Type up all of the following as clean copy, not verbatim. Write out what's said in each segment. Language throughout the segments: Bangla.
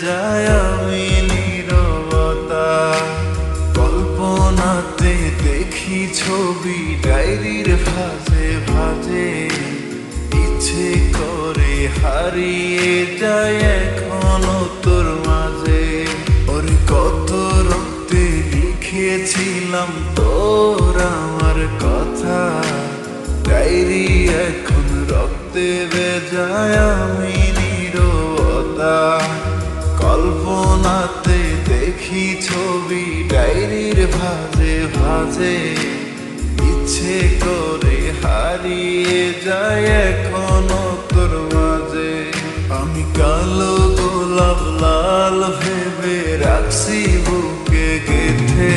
যায় আমি নীরবতা। কল্পনাতে দেখি ছবি ডায়েরির ভাঁজে ভাঁজে, ইচ্ছে করে হারিয়ে যায় এখনো তোর মাঝে। ওরে কত রক্তে লিখেছিলাম তোর আমার কথা, ডায়েরি এখন রক্তে ভেজায় আমি নীরবতা। কল্পনাতে দেখি ছবি ডায়েরির ভাঁজে ভাঁজে, ইচ্ছে করে হারিয়ে যায় এখনো তোর মাঝে। আমি কালো গোলাপ লাল ভেবে রাখছি বুকে গেঁথে,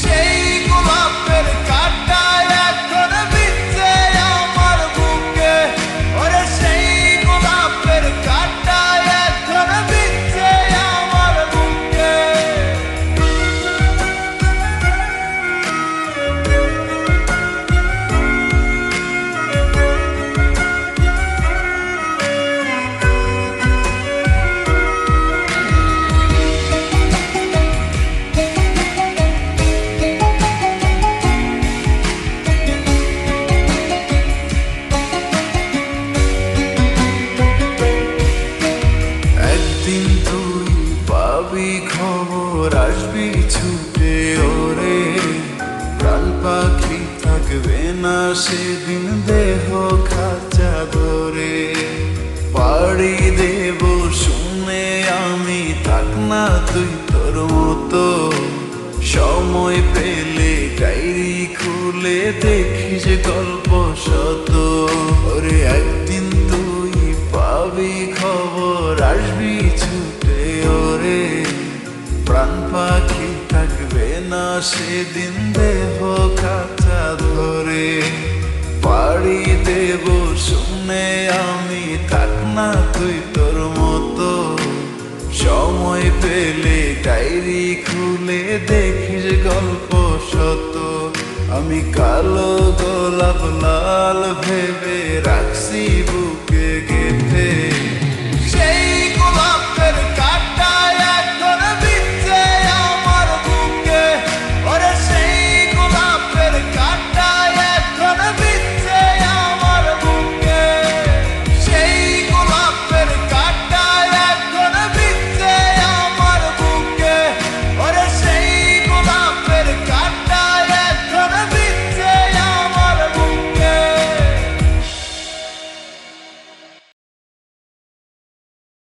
সেই গোলাপের কাঁটা এখন বিচ্ছে আমার বুকে। ওরে সেই গোলাপের কাঁটা এখন বিচ্ছে আমার বুকে। একদিন তুই পাবি খবর, আসবি ছুটে ওরে। প্রাণ পাখি থাকবে না সেদিন দেহ খাঁচা ধরে। পাড়ি দেব শুনে আমি, থাক না তুই তোর মতো। সময় পেলে ডায়েরি খুলে দেখিস গল্প শত। ওরে একদিন তুই পাবি খবর, আসবি ছুটে ওরে। প্রাণ পাখি থাকবে না সেদিন দেহ খাঁচা ধরে। পাড়ি দেব শুনে আমি, থাক না তুই তোর মতো। সময় পেলে ডায়েরি খুলে দেখিস গল্প শত। আমি কালো গোলাপ লাল ভেবে রাখছি বুকে